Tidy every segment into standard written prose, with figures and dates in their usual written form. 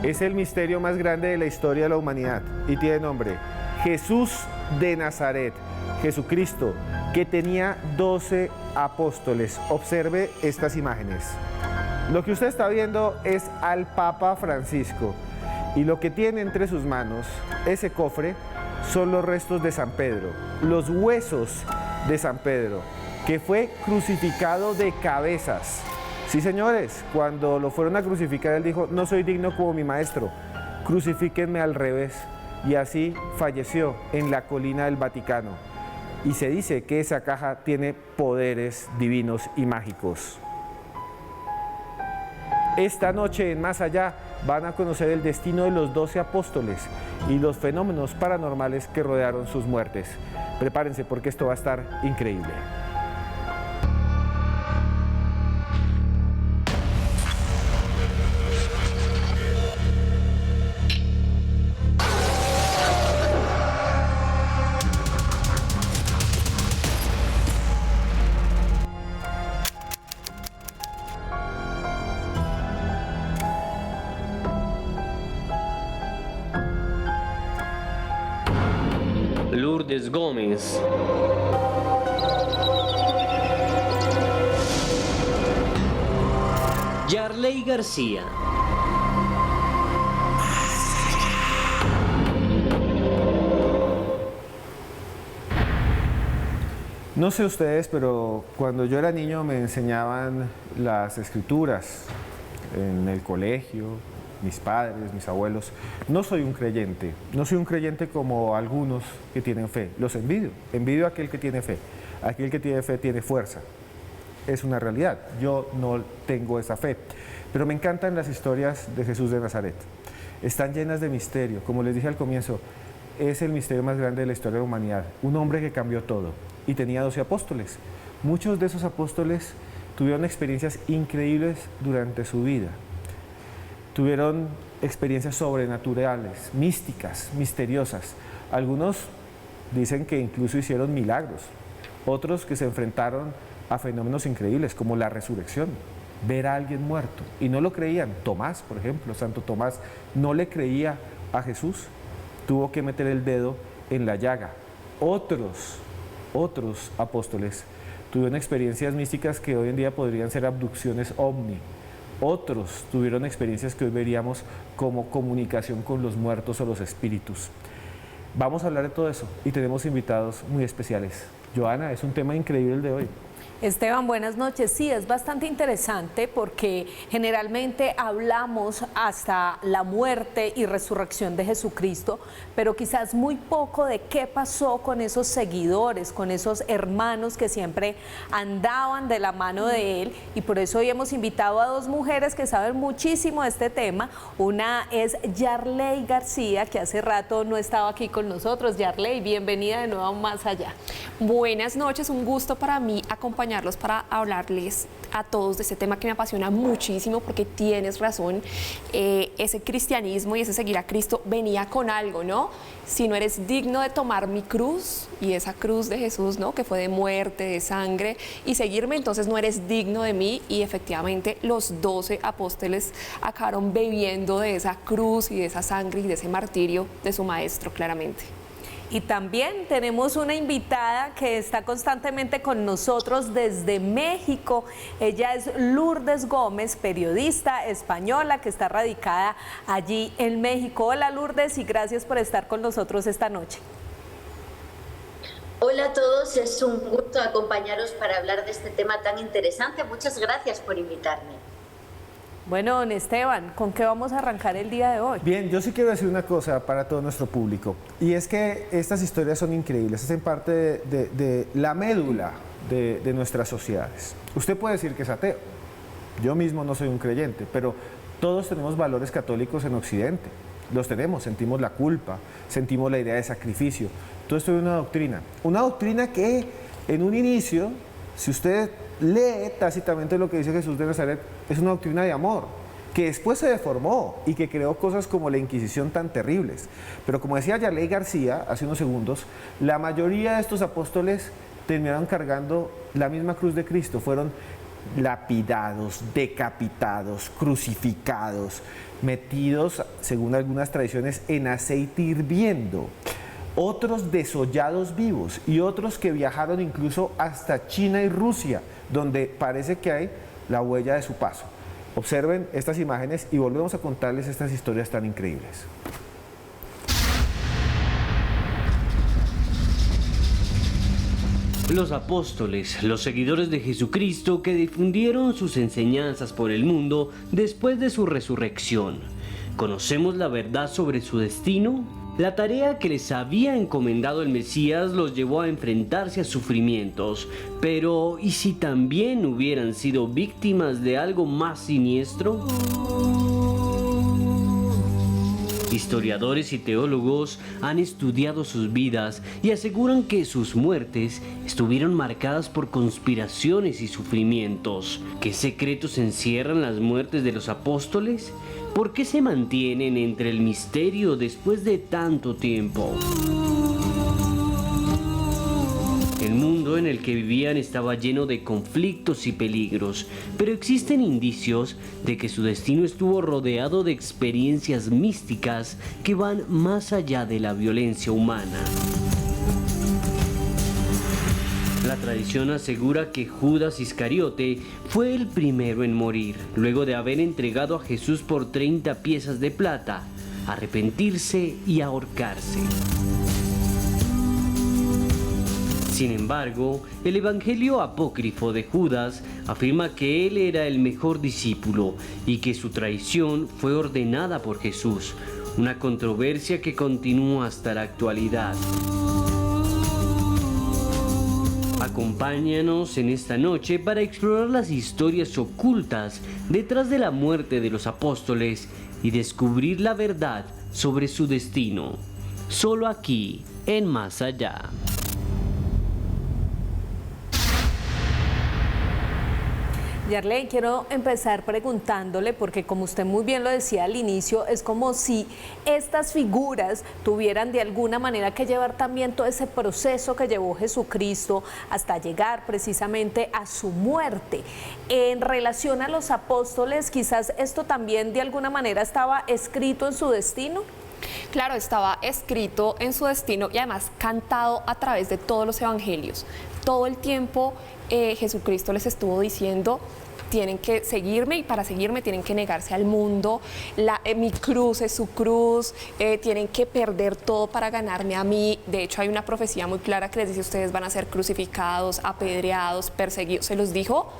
Es el misterio más grande de la historia de la humanidad y tiene nombre Jesús de Nazaret, Jesucristo, que tenía 12 apóstoles. Observe estas imágenes. Lo que usted está viendo es al Papa Francisco y lo que tiene entre sus manos, ese cofre, son los restos de San Pedro, los huesos de San Pedro, que fue crucificado de cabezas. Sí, señores, cuando lo fueron a crucificar, él dijo: no soy digno como mi maestro, crucifíquenme al revés. Y así falleció en la colina del Vaticano. Y se dice que esa caja tiene poderes divinos y mágicos. Esta noche en Más Allá van a conocer el destino de los 12 apóstoles y los fenómenos paranormales que rodearon sus muertes. Prepárense porque esto va a estar increíble. Lourdes Gómez. Yarley García. No sé ustedes, pero cuando yo era niño me enseñaban las escrituras en el colegio, mis padres, mis abuelos. No soy un creyente como algunos que tienen fe. Los envidio a aquel que tiene fe. Aquel que tiene fe tiene fuerza. Es una realidad. Yo no tengo esa fe. Pero me encantan las historias de Jesús de Nazaret. Están llenas de misterio. Como les dije al comienzo, es el misterio más grande de la historia de la humanidad. Un hombre que cambió todo y tenía 12 apóstoles. Muchos de esos apóstoles tuvieron experiencias increíbles durante su vida. Tuvieron experiencias sobrenaturales, místicas, misteriosas. Algunos dicen que incluso hicieron milagros. Otros que se enfrentaron a fenómenos increíbles como la resurrección, ver a alguien muerto. Y no lo creían. Tomás, por ejemplo, Santo Tomás, no le creía a Jesús. Tuvo que meter el dedo en la llaga. Otros apóstoles tuvieron experiencias místicas que hoy en día podrían ser abducciones ovni. Otros tuvieron experiencias que hoy veríamos como comunicación con los muertos o los espíritus. Vamos a hablar de todo eso y tenemos invitados muy especiales. Joana, es un tema increíble el de hoy. Esteban, buenas noches. Sí, es bastante interesante porque generalmente hablamos hasta la muerte y resurrección de Jesucristo, pero quizás muy poco de qué pasó con esos seguidores, con esos hermanos que siempre andaban de la mano de él, y por eso hoy hemos invitado a dos mujeres que saben muchísimo de este tema. Una es Yarley García, que hace rato no estaba aquí con nosotros. Yarley, bienvenida de nuevo a Más Allá. Buenas noches, un gusto para mí acompañarlos para hablarles a todos de este tema que me apasiona muchísimo, porque tienes razón, ese cristianismo y ese seguir a Cristo venía con algo, ¿no? Si no eres digno de tomar mi cruz, y esa cruz de Jesús, ¿no?, que fue de muerte, de sangre, y seguirme, entonces no eres digno de mí. Y efectivamente los 12 apóstoles acabaron bebiendo de esa cruz y de esa sangre y de ese martirio de su maestro, claramente. Y también tenemos una invitada que está constantemente con nosotros desde México. Ella es Lourdes Gómez, periodista española que está radicada allí en México. Hola Lourdes, y gracias por estar con nosotros esta noche. Hola a todos, es un gusto acompañaros para hablar de este tema tan interesante. Muchas gracias por invitarme. Bueno, don Esteban, ¿con qué vamos a arrancar el día de hoy? Bien, yo sí quiero decir una cosa para todo nuestro público, y es que estas historias son increíbles, hacen parte de la médula de nuestras sociedades. Usted puede decir que es ateo, yo mismo no soy un creyente, pero todos tenemos valores católicos en Occidente, los tenemos, sentimos la culpa, sentimos la idea de sacrificio. Todo esto es una doctrina que en un inicio, si usted lee tácitamente lo que dice Jesús de Nazaret, es una doctrina de amor, que después se deformó y que creó cosas como la Inquisición tan terribles. Pero como decía Yarley García hace unos segundos, la mayoría de estos apóstoles terminaron cargando la misma cruz de Cristo, fueron lapidados, decapitados, crucificados, metidos, según algunas tradiciones, en aceite hirviendo, otros desollados vivos y otros que viajaron incluso hasta China y Rusia, donde parece que hay la huella de su paso. Observen estas imágenes y volvemos a contarles estas historias tan increíbles. Los apóstoles, los seguidores de Jesucristo que difundieron sus enseñanzas por el mundo después de su resurrección. ¿Conocemos la verdad sobre su destino? La tarea que les había encomendado el Mesías los llevó a enfrentarse a sufrimientos, pero ¿y si también hubieran sido víctimas de algo más siniestro? Historiadores y teólogos han estudiado sus vidas y aseguran que sus muertes estuvieron marcadas por conspiraciones y sufrimientos. ¿Qué secretos encierran las muertes de los apóstoles? ¿Por qué se mantienen entre el misterio después de tanto tiempo? El mundo en el que vivían estaba lleno de conflictos y peligros, pero existen indicios de que su destino estuvo rodeado de experiencias místicas que van más allá de la violencia humana. La tradición asegura que Judas Iscariote fue el primero en morir, luego de haber entregado a Jesús por 30 piezas de plata, arrepentirse y ahorcarse. Sin embargo, el Evangelio apócrifo de Judas afirma que él era el mejor discípulo y que su traición fue ordenada por Jesús, una controversia que continúa hasta la actualidad. Acompáñanos en esta noche para explorar las historias ocultas detrás de la muerte de los apóstoles y descubrir la verdad sobre su destino, solo aquí en Más Allá. Yarley, quiero empezar preguntándole, porque como usted muy bien lo decía al inicio, es como si estas figuras tuvieran de alguna manera que llevar también todo ese proceso que llevó Jesucristo hasta llegar precisamente a su muerte. En relación a los apóstoles, quizás esto también de alguna manera estaba escrito en su destino. Claro, estaba escrito en su destino y además cantado a través de todos los evangelios. Todo el tiempo Jesucristo les estuvo diciendo: tienen que seguirme y para seguirme tienen que negarse al mundo, mi cruz es su cruz, tienen que perder todo para ganarme a mí. De hecho, hay una profecía muy clara que les dice: ustedes van a ser crucificados, apedreados, perseguidos. Se los dijo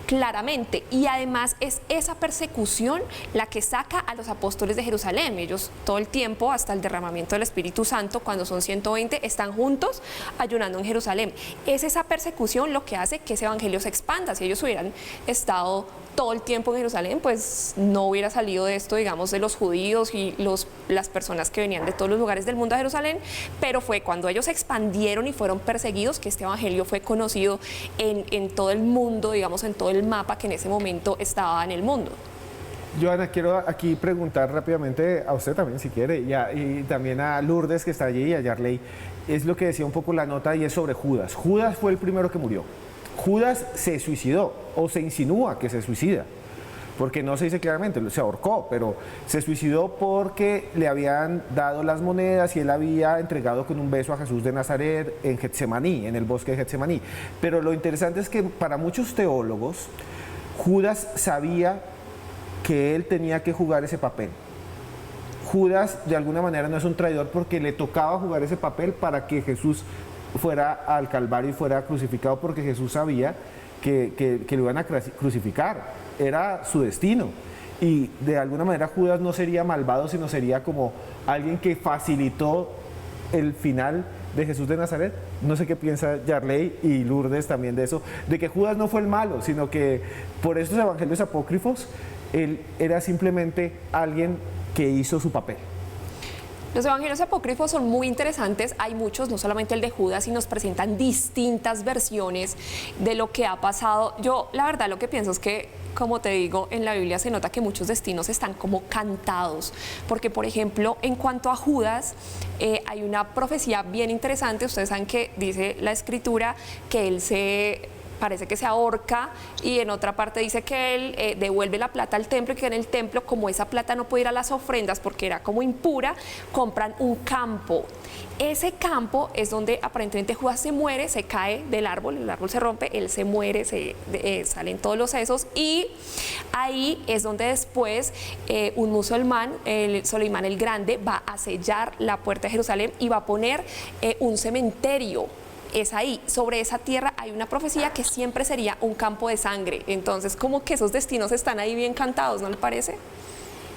claramente, y además es esa persecución la que saca a los apóstoles de Jerusalén. Ellos todo el tiempo, hasta el derramamiento del Espíritu Santo, cuando son 120, están juntos ayunando en Jerusalén. Es esa persecución lo que hace que ese evangelio se expanda. Si ellos hubieran estado todo el tiempo en Jerusalén, pues no hubiera salido de esto, digamos, de los judíos y las personas que venían de todos los lugares del mundo a Jerusalén, pero fue cuando ellos se expandieron y fueron perseguidos que este evangelio fue conocido en todo el mundo, digamos, en todo el mapa que en ese momento estaba en el mundo. Joana, quiero aquí preguntar rápidamente a usted también, si quiere, y también a Lourdes, que está allí, y a Yarley. Es lo que decía un poco la nota, y es sobre Judas. Judas fue el primero que murió. Judas se suicidó, o se insinúa que se suicida, porque no se dice claramente, se ahorcó, pero se suicidó porque le habían dado las monedas y él había entregado con un beso a Jesús de Nazaret en Getsemaní, en el bosque de Getsemaní. Pero lo interesante es que para muchos teólogos, Judas sabía que él tenía que jugar ese papel. Judas de alguna manera no es un traidor porque le tocaba jugar ese papel para que Jesús fuera al Calvario y fuera crucificado, porque Jesús sabía que lo iban a crucificar, era su destino. Y de alguna manera Judas no sería malvado, sino sería como alguien que facilitó el final de Jesús de Nazaret. No sé qué piensa Yarley y Lourdes también de eso, de que Judas no fue el malo, sino que por estos evangelios apócrifos él era simplemente alguien que hizo su papel. Los evangelios apócrifos son muy interesantes, hay muchos, no solamente el de Judas, y nos presentan distintas versiones de lo que ha pasado. Yo, la verdad, lo que pienso es que, como te digo, en la Biblia se nota que muchos destinos están como cantados, porque, por ejemplo, en cuanto a Judas, hay una profecía bien interesante. Ustedes saben que dice la Escritura que él se parece que se ahorca, y en otra parte dice que él devuelve la plata al templo, y que en el templo, como esa plata no puede ir a las ofrendas porque era como impura, compran un campo. Ese campo es donde aparentemente Judas se muere, se cae del árbol, el árbol se rompe, él se muere, salen todos los sesos, y ahí es donde después un musulmán, Solimán el Grande, va a sellar la puerta de Jerusalén y va a poner un cementerio. Es ahí, sobre esa tierra hay una profecía que siempre sería un campo de sangre. Entonces, como que esos destinos están ahí bien cantados, ¿no le parece?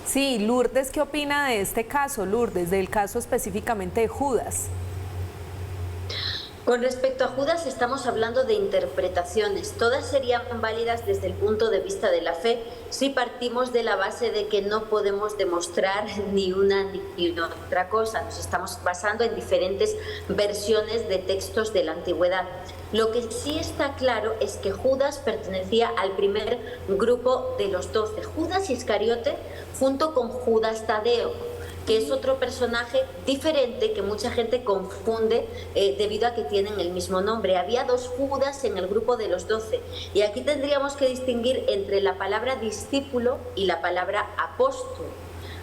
Sí, Lourdes, ¿qué opina de este caso, Lourdes, del caso específicamente de Judas? Con respecto a Judas, estamos hablando de interpretaciones. Todas serían válidas desde el punto de vista de la fe si partimos de la base de que no podemos demostrar ni una ni otra cosa. Nos estamos basando en diferentes versiones de textos de la antigüedad. Lo que sí está claro es que Judas pertenecía al primer grupo de los 12. Judas Iscariote junto con Judas Tadeo, que es otro personaje diferente que mucha gente confunde debido a que tienen el mismo nombre. Había 2 Judas en el grupo de los 12, y aquí tendríamos que distinguir entre la palabra discípulo y la palabra apóstol.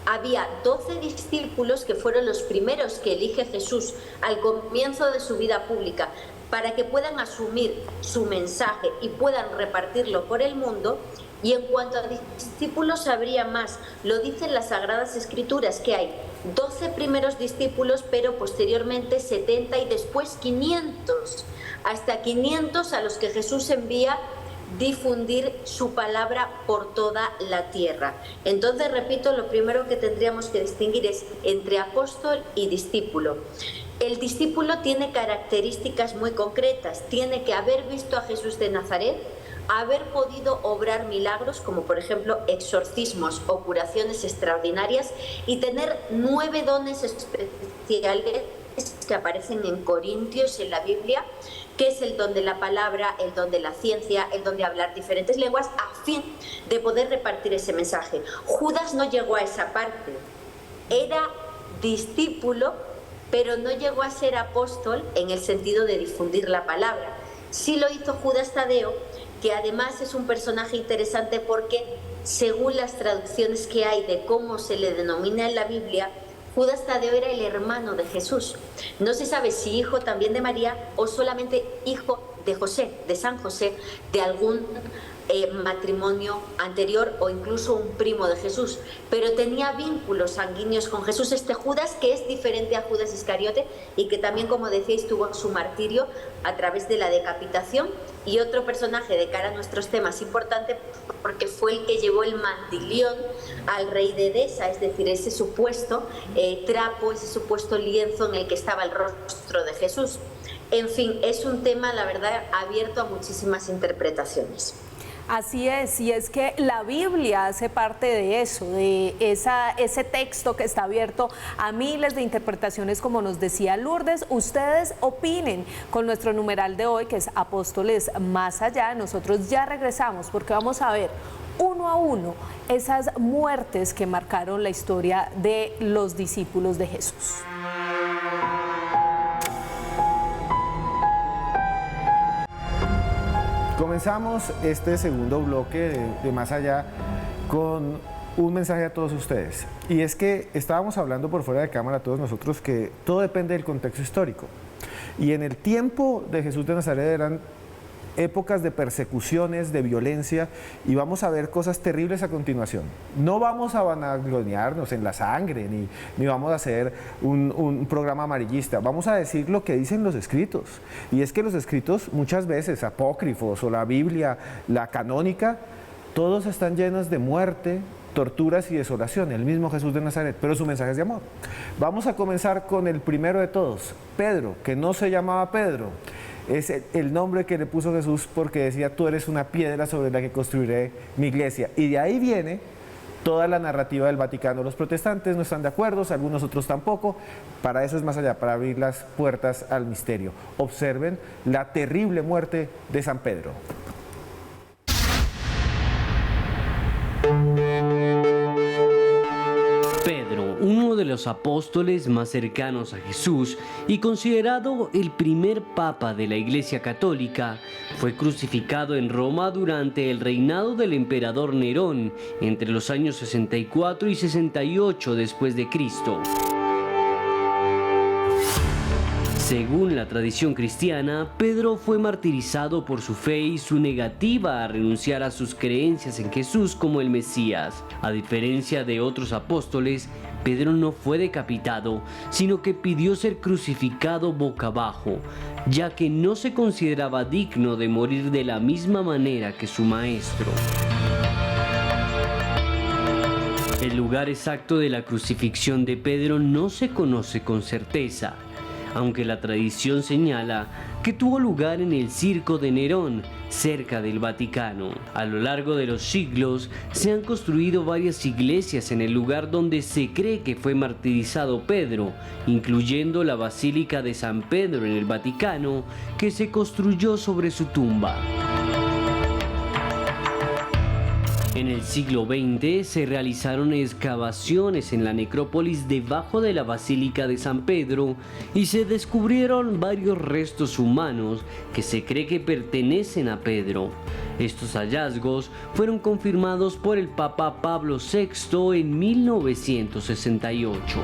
Había 12 discípulos que fueron los primeros que elige Jesús al comienzo de su vida pública para que puedan asumir su mensaje y puedan repartirlo por el mundo. Y en cuanto a discípulos habría más. Lo dicen las Sagradas Escrituras, que hay 12 primeros discípulos, pero posteriormente 70 y después 500, hasta 500 a los que Jesús envía difundir su palabra por toda la tierra. Entonces, repito, lo primero que tendríamos que distinguir es entre apóstol y discípulo. El discípulo tiene características muy concretas. Tiene que haber visto a Jesús de Nazaret, haber podido obrar milagros, como por ejemplo exorcismos o curaciones extraordinarias, y tener 9 dones especiales que aparecen en Corintios en la Biblia, que es el don de la palabra, el don de la ciencia, el don de hablar diferentes lenguas, a fin de poder repartir ese mensaje. Judas no llegó a esa parte, era discípulo, pero no llegó a ser apóstol en el sentido de difundir la palabra. Sí lo hizo Judas Tadeo, que además es un personaje interesante porque, según las traducciones que hay de cómo se le denomina en la Biblia, Judas Tadeo era el hermano de Jesús. No se sabe si hijo también de María o solamente hijo de José, de San José, de algún matrimonio anterior o incluso un primo de Jesús, pero tenía vínculos sanguíneos con Jesús este Judas, que es diferente a Judas Iscariote y que también, como decíais, tuvo su martirio a través de la decapitación. Y otro personaje de cara a nuestros temas importante porque fue el que llevó el mandilión al rey de Edesa, es decir, ese supuesto trapo, ese supuesto lienzo en el que estaba el rostro de Jesús. En fin, es un tema, la verdad, abierto a muchísimas interpretaciones. Así es, y es que la Biblia hace parte de eso, de ese texto que está abierto a miles de interpretaciones, como nos decía Lourdes. Ustedes opinen con nuestro numeral de hoy, que es Apóstoles Más Allá. Nosotros ya regresamos porque vamos a ver uno a uno esas muertes que marcaron la historia de los discípulos de Jesús. Comenzamos este segundo bloque de Más Allá con un mensaje a todos ustedes. Y es que estábamos hablando por fuera de cámara todos nosotros que todo depende del contexto histórico. Y en el tiempo de Jesús de Nazaret eran épocas de persecuciones, de violencia, y vamos a ver cosas terribles a continuación. No vamos a vanagloriarnos en la sangre, ni vamos a hacer un programa amarillista. Vamos a decir lo que dicen los escritos. Y es que los escritos, muchas veces apócrifos, o la Biblia, la canónica, todos están llenos de muerte, torturas y desolación, el mismo Jesús de Nazaret, pero su mensaje es de amor. Vamos a comenzar con el primero de todos, Pedro, que no se llamaba Pedro. Es el nombre que le puso Jesús porque decía: tú eres una piedra sobre la que construiré mi iglesia. Y de ahí viene toda la narrativa del Vaticano. Los protestantes no están de acuerdo, algunos otros tampoco. Para eso es Más Allá, para abrir las puertas al misterio. Observen la terrible muerte de San Pedro. Pedro, Pedro, uno de los apóstoles más cercanos a Jesús y considerado el primer papa de la Iglesia Católica, fue crucificado en Roma durante el reinado del emperador Nerón entre los años 64 y 68 después de Cristo. Según la tradición cristiana, Pedro fue martirizado por su fe y su negativa a renunciar a sus creencias en Jesús como el Mesías. A diferencia de otros apóstoles, Pedro no fue decapitado, sino que pidió ser crucificado boca abajo, ya que no se consideraba digno de morir de la misma manera que su maestro. El lugar exacto de la crucifixión de Pedro no se conoce con certeza, aunque la tradición señala que tuvo lugar en el Circo de Nerón, cerca del Vaticano. A lo largo de los siglos se han construido varias iglesias en el lugar donde se cree que fue martirizado Pedro, incluyendo la Basílica de San Pedro en el Vaticano, que se construyó sobre su tumba. En el siglo XX se realizaron excavaciones en la necrópolis debajo de la Basílica de San Pedro y se descubrieron varios restos humanos que se cree que pertenecen a Pedro. Estos hallazgos fueron confirmados por el Papa Pablo VI en 1968.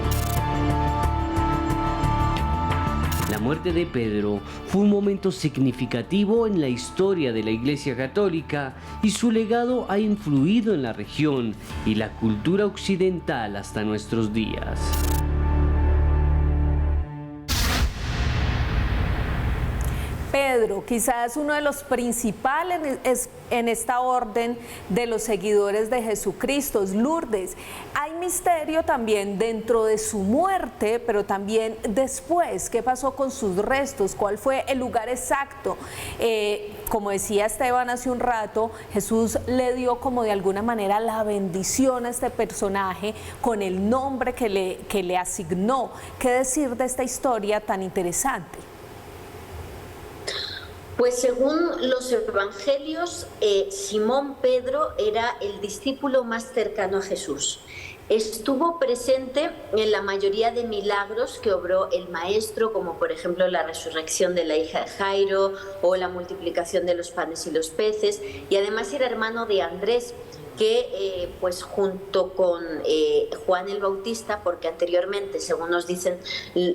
La muerte de Pedro fue un momento significativo en la historia de la Iglesia Católica y su legado ha influido en la región y la cultura occidental hasta nuestros días. Pedro, quizás uno de los principales en esta orden de los seguidores de Jesucristo, es Lourdes. Hay misterio también dentro de su muerte, pero también después. ¿Qué pasó con sus restos? ¿Cuál fue el lugar exacto? Como decía Esteban hace un rato, Jesús le dio como de alguna manera la bendición a este personaje con el nombre que le asignó. ¿Qué decir de esta historia tan interesante? Pues según los evangelios, Simón Pedro era el discípulo más cercano a Jesús. Estuvo presente en la mayoría de milagros que obró el Maestro, como por ejemplo la resurrección de la hija de Jairo o la multiplicación de los panes y los peces, y además era hermano de Andrés, que pues junto con Juan el Bautista, porque anteriormente, según nos dicen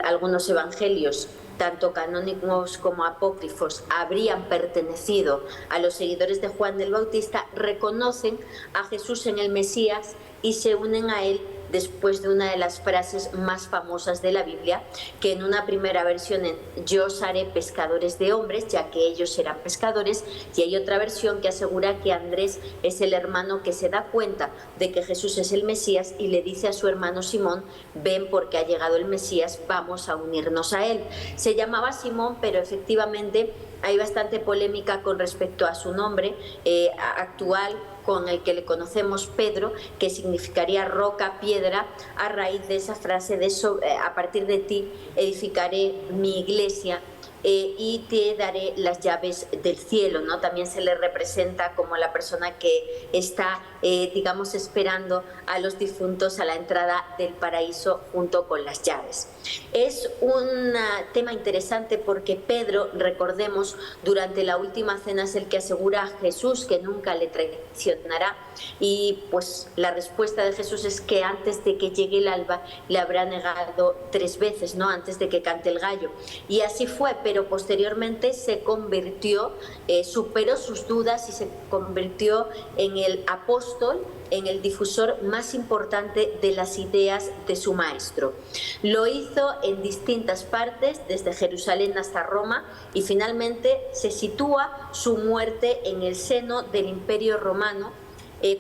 algunos evangelios, tanto canónicos como apócrifos, habrían pertenecido a los seguidores de Juan el Bautista, reconocen a Jesús en el Mesías y se unen a él después de una de las frases más famosas de la Biblia, que en una primera versión en yo os haré pescadores de hombres, ya que ellos eran pescadores, y hay otra versión que asegura que Andrés es el hermano que se da cuenta de que Jesús es el Mesías y le dice a su hermano Simón, ven porque ha llegado el Mesías, vamos a unirnos a él. Se llamaba Simón, pero efectivamente hay bastante polémica con respecto a su nombre actual, con el que le conocemos Pedro, que significaría roca, piedra, a raíz de esa frase de a partir de ti edificaré mi iglesia y te daré las llaves del cielo, ¿no? También se le representa como la persona que está, digamos, esperando a los difuntos a la entrada del paraíso junto con las llaves. Es un tema interesante porque Pedro, recordemos, durante la última cena es el que asegura a Jesús que nunca le traicionará, y pues la respuesta de Jesús es que antes de que llegue el alba le habrá negado 3 veces, ¿no? Antes de que cante el gallo. Y así fue, pero posteriormente se convirtió, superó sus dudas y se convirtió en el apóstol, en el difusor más importante de las ideas de su maestro. Lo hizo en distintas partes, desde Jerusalén hasta Roma, y finalmente se sitúa su muerte en el seno del Imperio Romano,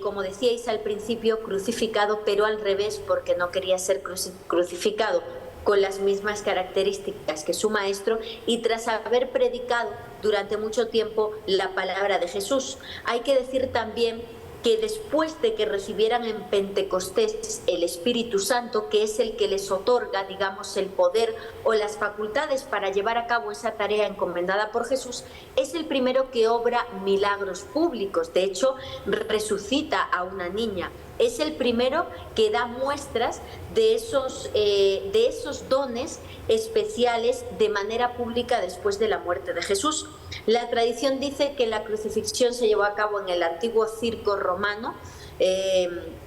como decíais al principio, crucificado, pero al revés, porque no quería ser crucificado con las mismas características que su maestro, y tras haber predicado durante mucho tiempo la palabra de Jesús. Hay que decir también que después de que recibieran en Pentecostés el Espíritu Santo, que es el que les otorga, digamos, el poder o las facultades para llevar a cabo esa tarea encomendada por Jesús, es el primero que obra milagros públicos. De hecho, resucita a una niña. Es el primero que da muestras de esos dones especiales de manera pública después de la muerte de Jesús. La tradición dice que la crucifixión se llevó a cabo en el antiguo circo romano,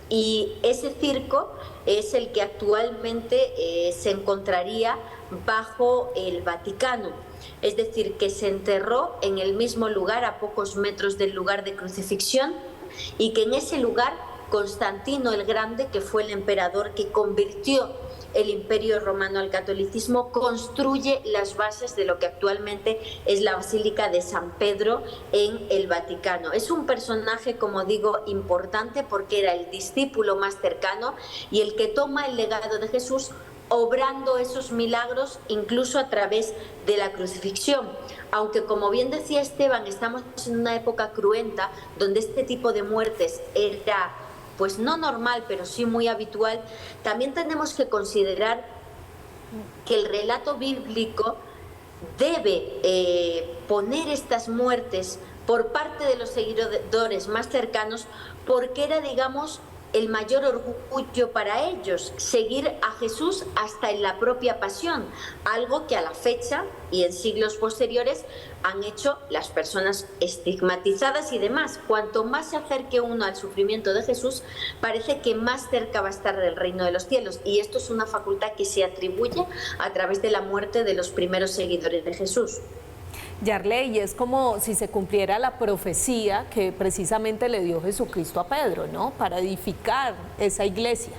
y ese circo es el que actualmente se encontraría bajo el Vaticano. Es decir, que se enterró en el mismo lugar, a pocos metros del lugar de crucifixión, y que en ese lugar Constantino el Grande, que fue el emperador que convirtió el Imperio Romano al catolicismo, construye las bases de lo que actualmente es la Basílica de San Pedro en el Vaticano. Es un personaje, como digo, importante porque era el discípulo más cercano y el que toma el legado de Jesús, obrando esos milagros incluso a través de la crucifixión. Aunque, como bien decía Esteban, estamos en una época cruenta donde este tipo de muertes era, pues no normal, pero sí muy habitual, también tenemos que considerar que el relato bíblico debe poner estas muertes por parte de los seguidores más cercanos, porque era, digamos, el mayor orgullo para ellos, seguir a Jesús hasta en la propia pasión, algo que a la fecha y en siglos posteriores han hecho las personas estigmatizadas y demás. Cuanto más se acerque uno al sufrimiento de Jesús, parece que más cerca va a estar del reino de los cielos, y esto es una facultad que se atribuye a través de la muerte de los primeros seguidores de Jesús. Yarley, es como si se cumpliera la profecía que precisamente le dio Jesucristo a Pedro, ¿no? Para edificar esa iglesia.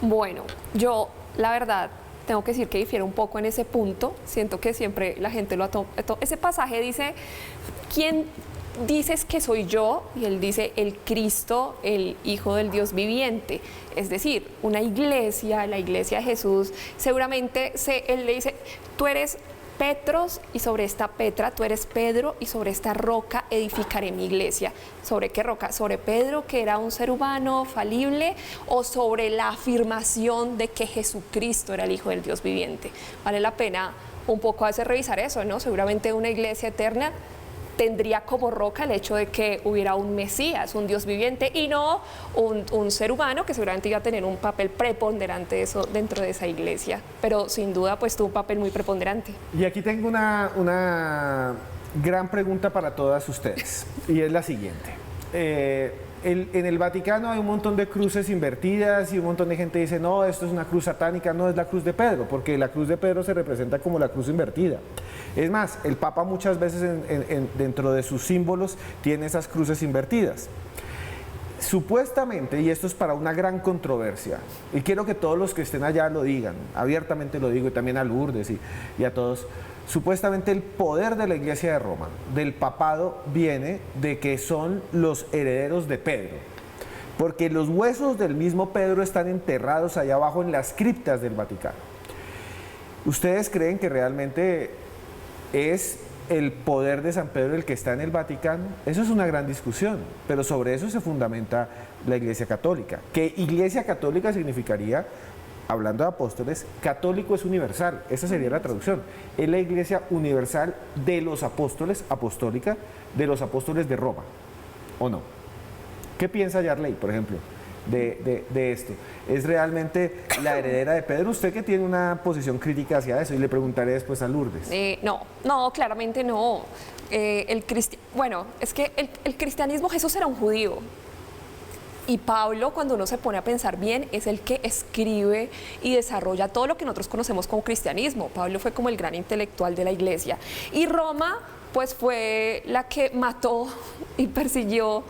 Bueno, yo la verdad tengo que decir que difiero un poco en ese punto. Siento que siempre la gente lo ese pasaje dice, ¿quién dices que soy yo? Y él dice, el Cristo, el Hijo del Dios viviente. Es decir, una iglesia, la iglesia de Jesús, seguramente él le dice, tú eres Petros, y sobre esta Petra, tú eres Pedro, y sobre esta roca edificaré mi iglesia. ¿Sobre qué roca? ¿Sobre Pedro, que era un ser humano falible, o sobre la afirmación de que Jesucristo era el Hijo del Dios viviente? Vale la pena un poco a veces revisar eso, ¿no? Seguramente una iglesia eterna tendría como roca el hecho de que hubiera un Mesías, un Dios viviente, y no un ser humano que seguramente iba a tener un papel preponderante dentro de esa iglesia. Pero sin duda, pues tuvo un papel muy preponderante. Y aquí tengo una gran pregunta para todas ustedes, y es la siguiente. En el Vaticano hay un montón de cruces invertidas y un montón de gente dice, no, esto es una cruz satánica, no es la cruz de Pedro, porque la cruz de Pedro se representa como la cruz invertida. Es más, el Papa muchas veces dentro de sus símbolos tiene esas cruces invertidas. Supuestamente, y esto es para una gran controversia, y quiero que todos los que estén allá lo digan, abiertamente lo digo, y también a Lourdes y a todos, supuestamente el poder de la Iglesia de Roma, del papado, viene de que son los herederos de Pedro, porque los huesos del mismo Pedro están enterrados allá abajo en las criptas del Vaticano. ¿Ustedes creen que realmente es el poder de San Pedro el que está en el Vaticano? Eso es una gran discusión, pero sobre eso se fundamenta la Iglesia Católica. ¿Qué Iglesia Católica significaría? Hablando de apóstoles, católico es universal, esa sería la traducción. Es la Iglesia universal de los apóstoles, apostólica, de los apóstoles de Roma, ¿o no? ¿Qué piensa Yarley, por ejemplo, de esto? ¿Es realmente la heredera de Pedro? Usted que tiene una posición crítica hacia eso, y le preguntaré después a Lourdes. No, claramente no. Bueno, es que el cristianismo, Jesús era un judío. Y Pablo, cuando uno se pone a pensar bien, es el que escribe y desarrolla todo lo que nosotros conocemos como cristianismo. Pablo fue como el gran intelectual de la iglesia. Y Roma, pues fue la que mató y persiguió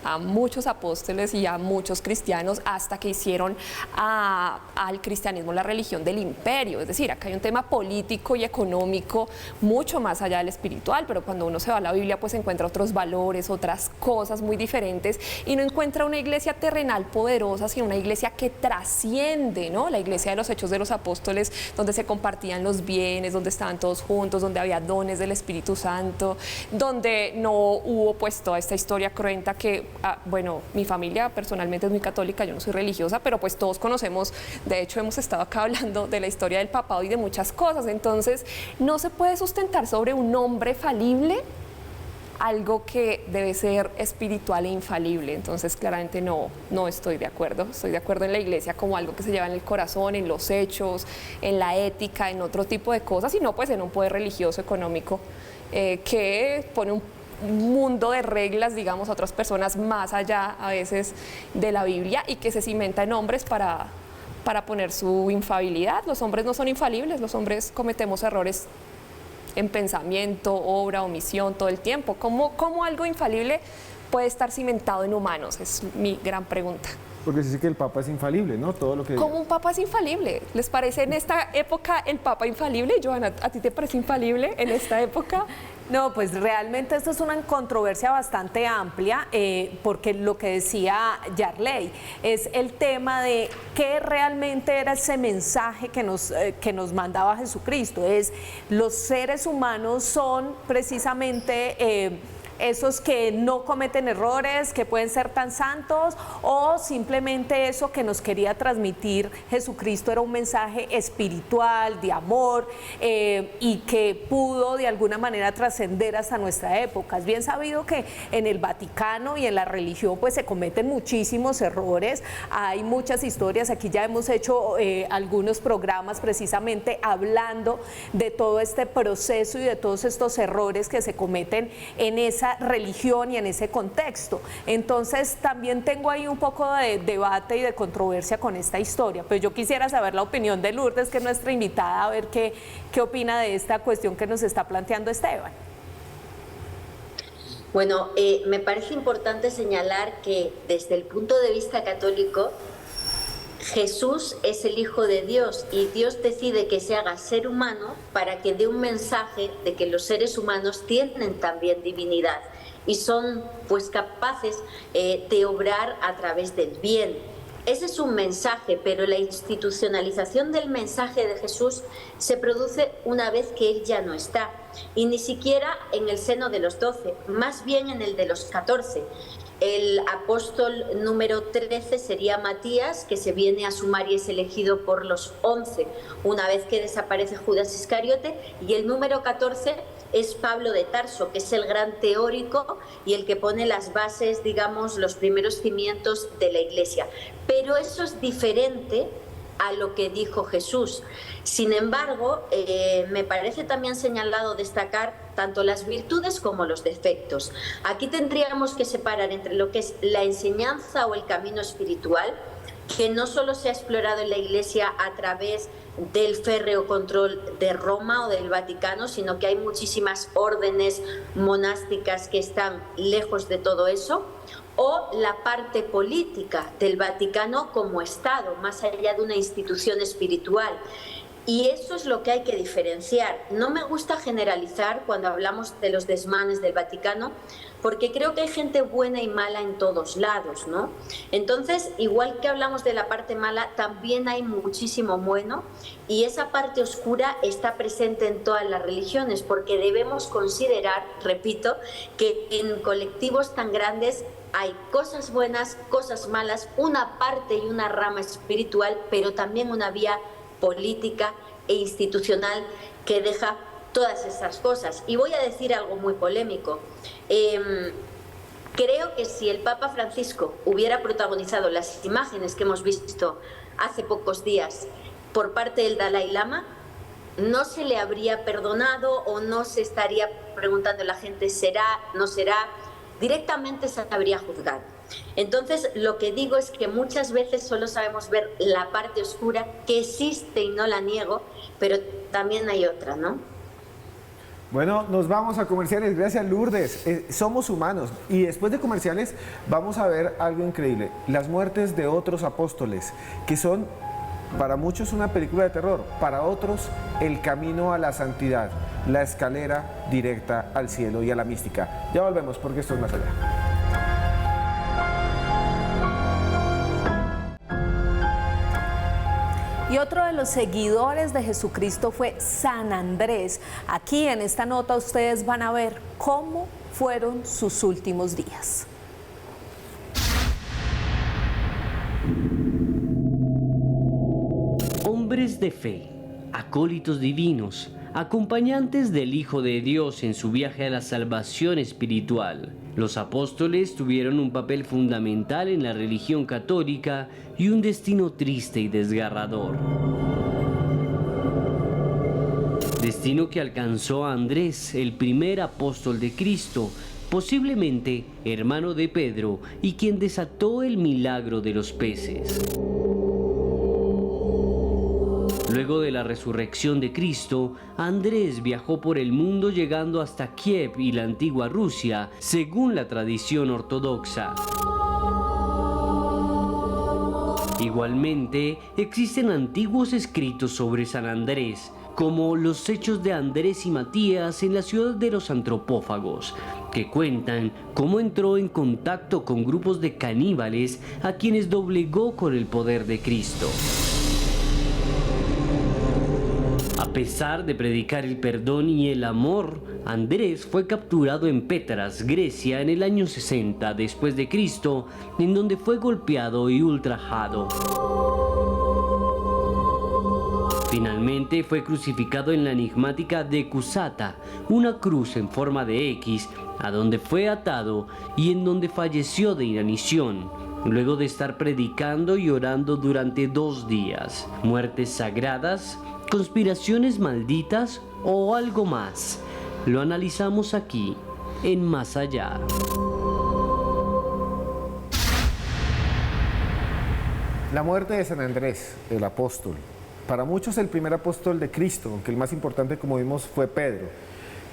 a muchos apóstoles y a muchos cristianos hasta que hicieron al cristianismo la religión del imperio. Es decir, acá hay un tema político y económico mucho más allá del espiritual, pero cuando uno se va a la Biblia pues encuentra otros valores, otras cosas muy diferentes, y no encuentra una iglesia terrenal poderosa, sino una iglesia que trasciende, ¿no? La iglesia de los Hechos de los Apóstoles, donde se compartían los bienes, donde estaban todos juntos, donde había dones del Espíritu Santo, donde no hubo pues toda esta historia cruenta que bueno, mi familia personalmente es muy católica, yo no soy religiosa, pero pues todos conocemos, de hecho hemos estado acá hablando de la historia del papado y de muchas cosas. Entonces no se puede sustentar sobre un hombre falible algo que debe ser espiritual e infalible. Entonces claramente no estoy de acuerdo. Estoy de acuerdo en la iglesia como algo que se lleva en el corazón, en los hechos, en la ética, en otro tipo de cosas, y no pues en un poder religioso, económico, que pone un mundo de reglas, digamos, a otras personas más allá a veces de la Biblia, y que se cimenta en hombres para poner su infalibilidad. Los hombres no son infalibles, los hombres cometemos errores en pensamiento, obra, omisión todo el tiempo. ¿Cómo algo infalible puede estar cimentado en humanos? Es mi gran pregunta. Porque se dice que el Papa es infalible, ¿no? Todo lo que... ¿Cómo un Papa es infalible? ¿Les parece en esta época el Papa infalible? Johanna, ¿a ti te parece infalible en esta época? No, pues realmente esto es una controversia bastante amplia, porque lo que decía Yarley es el tema de qué realmente era ese mensaje que nos mandaba Jesucristo. Es los seres humanos son precisamente esos que no cometen errores, que pueden ser tan santos, o simplemente eso que nos quería transmitir Jesucristo era un mensaje espiritual, de amor, y que pudo de alguna manera trascender hasta nuestra época. Es bien sabido que en el Vaticano y en la religión pues se cometen muchísimos errores, hay muchas historias, aquí ya hemos hecho algunos programas precisamente hablando de todo este proceso y de todos estos errores que se cometen en esa religión y en ese contexto. Entonces también tengo ahí un poco de debate y de controversia con esta historia, pero yo quisiera saber la opinión de Lourdes, que es nuestra invitada, a ver qué opina de esta cuestión que nos está planteando Esteban. Bueno, me parece importante señalar que desde el punto de vista católico, Jesús es el Hijo de Dios y Dios decide que se haga ser humano para que dé un mensaje de que los seres humanos tienen también divinidad y son pues capaces de obrar a través del bien. Ese es un mensaje, pero la institucionalización del mensaje de Jesús se produce una vez que Él ya no está, y ni siquiera en el seno de los 12, más bien en el de los 14. El apóstol número 13 sería Matías, que se viene a sumar y es elegido por los 11, una vez que desaparece Judas Iscariote, y el número 14 es Pablo de Tarso, que es el gran teórico y el que pone las bases, digamos, los primeros cimientos de la Iglesia. Pero eso es diferente a lo que dijo Jesús. Sin embargo, me parece también señalado destacar tanto las virtudes como los defectos. Aquí tendríamos que separar entre lo que es la enseñanza o el camino espiritual, que no solo se ha explorado en la Iglesia a través del férreo control de Roma o del Vaticano, sino que hay muchísimas órdenes monásticas que están lejos de todo eso, o la parte política del Vaticano como Estado, más allá de una institución espiritual. Y eso es lo que hay que diferenciar. No me gusta generalizar cuando hablamos de los desmanes del Vaticano, porque creo que hay gente buena y mala en todos lados, ¿no? Entonces, igual que hablamos de la parte mala, también hay muchísimo bueno, y esa parte oscura está presente en todas las religiones, porque debemos considerar, repito, que en colectivos tan grandes hay cosas buenas, cosas malas, una parte y una rama espiritual, pero también una vía política e institucional que deja todas esas cosas. Y voy a decir algo muy polémico. Creo que si el Papa Francisco hubiera protagonizado las imágenes que hemos visto hace pocos días por parte del Dalai Lama, no se le habría perdonado o no se estaría preguntando a la gente, ¿será, no será? Directamente se habría juzgado. Entonces, lo que digo es que muchas veces solo sabemos ver la parte oscura, que existe y no la niego, pero también hay otra, ¿no? Bueno, nos vamos a comerciales. Gracias, Lourdes. Somos humanos. Y después de comerciales vamos a ver algo increíble. Las muertes de otros apóstoles, que son para muchos una película de terror, para otros el camino a la santidad, la escalera directa al cielo y a la mística. Ya volvemos porque esto es más allá. Y otro de los seguidores de Jesucristo fue San Andrés. Aquí en esta nota ustedes van a ver cómo fueron sus últimos días. Hombres de fe, acólitos divinos, acompañantes del Hijo de Dios en su viaje a la salvación espiritual. Los apóstoles tuvieron un papel fundamental en la religión católica y un destino triste y desgarrador. Destino que alcanzó a Andrés, el primer apóstol de Cristo, posiblemente hermano de Pedro y quien desató el milagro de los peces. Luego de la resurrección de Cristo, Andrés viajó por el mundo llegando hasta Kiev y la antigua Rusia, según la tradición ortodoxa. Igualmente, existen antiguos escritos sobre San Andrés, como los Hechos de Andrés y Matías en la ciudad de los antropófagos, que cuentan cómo entró en contacto con grupos de caníbales a quienes doblegó con el poder de Cristo. A pesar de predicar el perdón y el amor, Andrés fue capturado en Petras, Grecia, en el año 60 después de Cristo, en donde fue golpeado y ultrajado. Finalmente fue crucificado en la enigmática de Cusata, una cruz en forma de X, a donde fue atado y en donde falleció de inanición, luego de estar predicando y orando durante 2 días. Muertes sagradas, conspiraciones malditas o algo más. Lo analizamos aquí, en Más Allá. La muerte de San Andrés, el apóstol. Para muchos el primer apóstol de Cristo, aunque el más importante, como vimos, fue Pedro.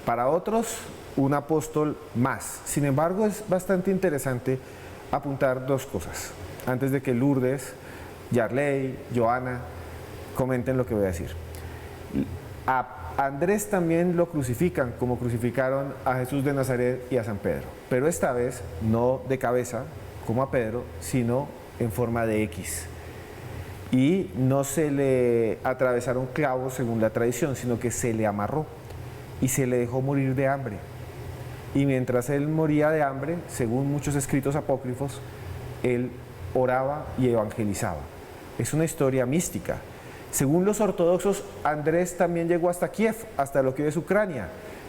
Para otros, un apóstol más. Sin embargo, es bastante interesante apuntar 2 cosas, antes de que Lourdes, Yarley, Joana comenten lo que voy a decir. A Andrés también lo crucifican, como crucificaron a Jesús de Nazaret y a San Pedro, pero esta vez no de cabeza, como a Pedro, sino en forma de X. Y no se le atravesaron clavos según la tradición, sino que se le amarró y se le dejó morir de hambre. Y mientras él moría de hambre, según muchos escritos apócrifos, él oraba y evangelizaba. Es una historia mística. Según los ortodoxos, Andrés también llegó hasta Kiev, hasta lo que hoy es Ucrania,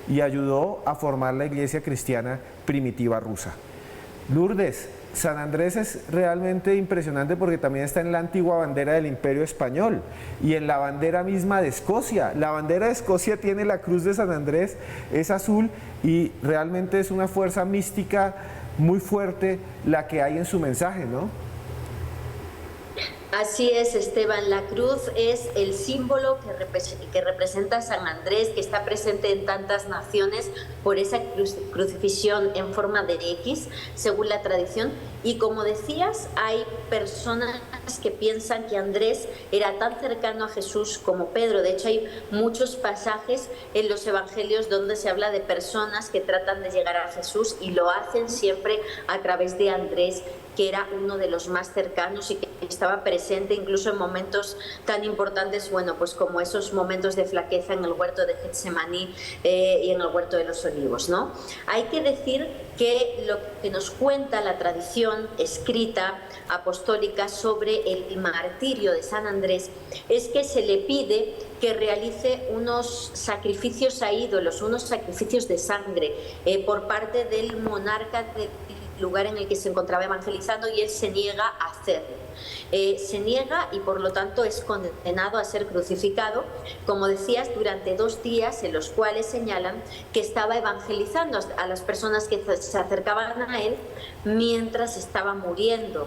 y ayudó a formar la iglesia cristiana primitiva rusa. Lourdes, San Andrés es realmente impresionante porque también está en la antigua bandera del Imperio Español y en la bandera misma de Escocia. La bandera de Escocia tiene la cruz de San Andrés, es azul y realmente es una fuerza mística muy fuerte la que hay en su mensaje, ¿no? Así es, Esteban, la cruz es el símbolo que representa a San Andrés, que está presente en tantas naciones por esa crucifixión en forma de X, según la tradición. Y como decías, hay personas que piensan que Andrés era tan cercano a Jesús como Pedro. De hecho, hay muchos pasajes en los evangelios donde se habla de personas que tratan de llegar a Jesús y lo hacen siempre a través de Andrés, que era uno de los más cercanos y que estaba presente incluso en momentos tan importantes, bueno, pues como esos momentos de flaqueza en el huerto de Getsemaní y en el huerto de los Olivos, ¿no? Hay que decir que lo que nos cuenta la tradición escrita apostólica sobre el martirio de San Andrés es que se le pide que realice unos sacrificios a ídolos, unos sacrificios de sangre por parte del monarca del lugar en el que se encontraba evangelizando, y él se niega a hacerlo. Se niega y por lo tanto es condenado a ser crucificado, como decías, durante 2 días en los cuales señalan que estaba evangelizando a las personas que se acercaban a él mientras estaba muriendo.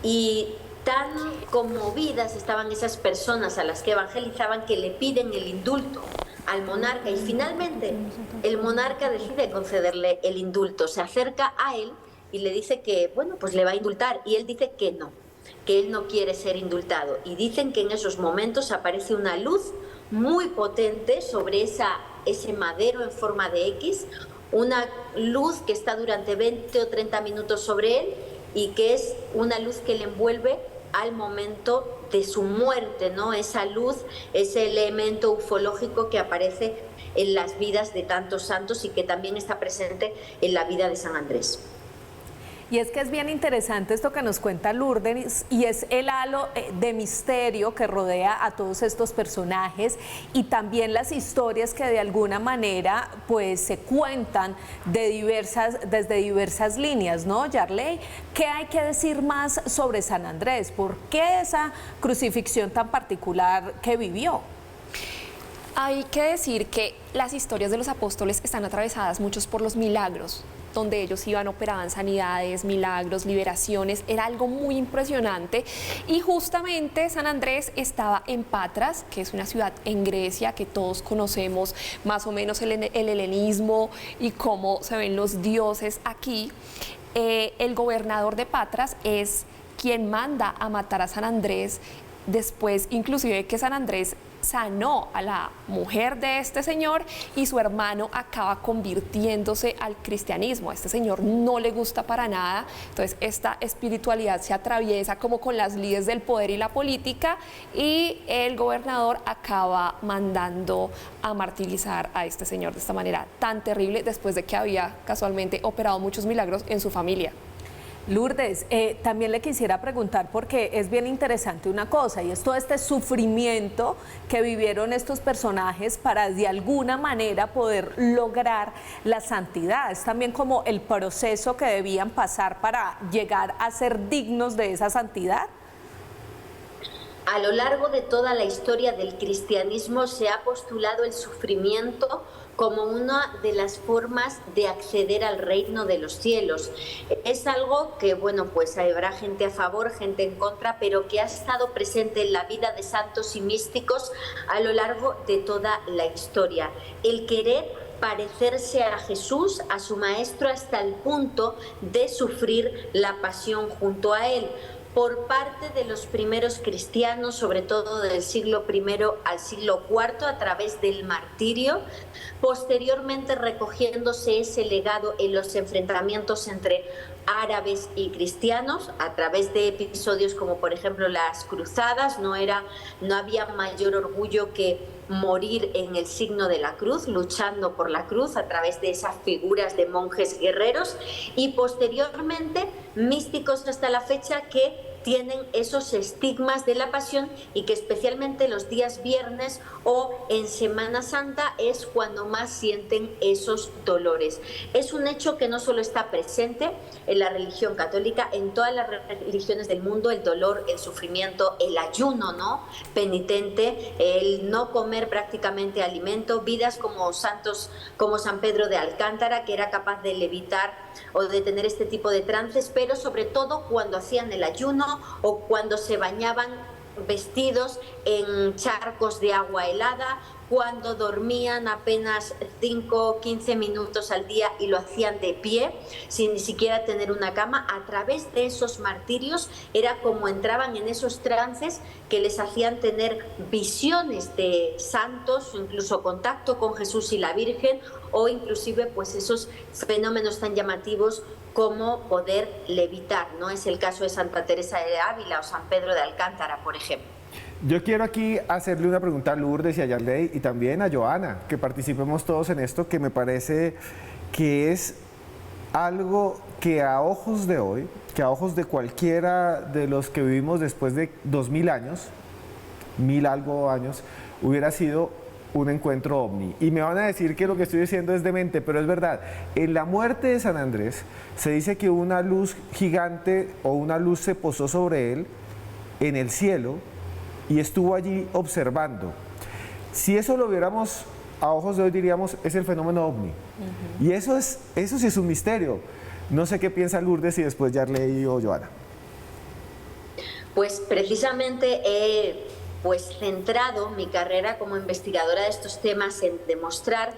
Y tan conmovidas estaban esas personas a las que evangelizaban que le piden el indulto al monarca, y finalmente el monarca decide concederle el indulto. Se acerca a él y le dice que, bueno, pues le va a indultar, y él dice que no, que él no quiere ser indultado. Y dicen que en esos momentos aparece una luz muy potente sobre ese madero en forma de X, una luz que está durante 20 o 30 minutos sobre él y que es una luz que le envuelve al momento de su muerte, ¿no? Esa luz, ese elemento ufológico que aparece en las vidas de tantos santos y que también está presente en la vida de San Andrés. Y es que es bien interesante esto que nos cuenta Lourdes y es el halo de misterio que rodea a todos estos personajes y también las historias que de alguna manera pues se cuentan desde diversas líneas, ¿no, Yarley? ¿Qué hay que decir más sobre San Andrés? ¿Por qué esa crucifixión tan particular que vivió? Hay que decir que las historias de los apóstoles están atravesadas muchos por los milagros, donde ellos iban, operaban sanidades, milagros, liberaciones, era algo muy impresionante. Y justamente San Andrés estaba en Patras, que es una ciudad en Grecia, que todos conocemos más o menos el helenismo y cómo se ven los dioses aquí. El gobernador de Patras es quien manda a matar a San Andrés, después inclusive que San Andrés sanó a la mujer de este señor y su hermano acaba convirtiéndose al cristianismo. A este señor no le gusta para nada, entonces esta espiritualidad se atraviesa como con las lides del poder y la política y el gobernador acaba mandando a martirizar a este señor de esta manera tan terrible después de que había casualmente operado muchos milagros en su familia. Lourdes, también le quisiera preguntar porque es bien interesante una cosa y es todo este sufrimiento que vivieron estos personajes para de alguna manera poder lograr la santidad. Es también como el proceso que debían pasar para llegar a ser dignos de esa santidad. A lo largo de toda la historia del cristianismo se ha postulado el sufrimiento como una de las formas de acceder al reino de los cielos. Es algo que, bueno, pues habrá gente a favor, gente en contra, pero que ha estado presente en la vida de santos y místicos a lo largo de toda la historia. El querer parecerse a Jesús, a su maestro, hasta el punto de sufrir la pasión junto a él. Por parte de los primeros cristianos, sobre todo del siglo I al siglo IV, a través del martirio, posteriormente recogiéndose ese legado en los enfrentamientos entre árabes y cristianos, a través de episodios como por ejemplo las cruzadas. No había mayor orgullo que morir en el signo de la cruz, luchando por la cruz a través de esas figuras de monjes guerreros, y posteriormente místicos hasta la fecha que tienen esos estigmas de la pasión y que especialmente los días viernes o en Semana Santa es cuando más sienten esos dolores. Es un hecho que no solo está presente en la religión católica, en todas las religiones del mundo, el dolor, el sufrimiento, el ayuno, ¿no?, penitente, el no comer prácticamente alimento, vidas como santos como San Pedro de Alcántara, que era capaz de levitar o de tener este tipo de trances, pero sobre todo cuando hacían el ayuno o cuando se bañaban vestidos en charcos de agua helada, cuando dormían apenas 5 o 15 minutos al día y lo hacían de pie, sin ni siquiera tener una cama. A través de esos martirios era como entraban en esos trances que les hacían tener visiones de santos, o incluso contacto con Jesús y la Virgen, o inclusive pues esos fenómenos tan llamativos como poder levitar, ¿no? Es el caso de Santa Teresa de Ávila o San Pedro de Alcántara, por ejemplo. Yo quiero aquí hacerle una pregunta a Lourdes y a Yarley y también a Joana, que participemos todos en esto, que me parece que es algo que a ojos de hoy, que a ojos de cualquiera de los que vivimos después de 2000 años, 1000 algo años, hubiera sido un encuentro ovni. Y me van a decir que lo que estoy diciendo es demente, pero es verdad. En la muerte de San Andrés se dice que una luz gigante o una luz se posó sobre él en el cielo y estuvo allí observando. Si eso lo viéramos a ojos de hoy, diríamos, es el fenómeno ovni. Y eso sí es un misterio. No sé qué piensa Lourdes y después Yarley o Joana. Pues precisamente pues centrado mi carrera como investigadora de estos temas en demostrar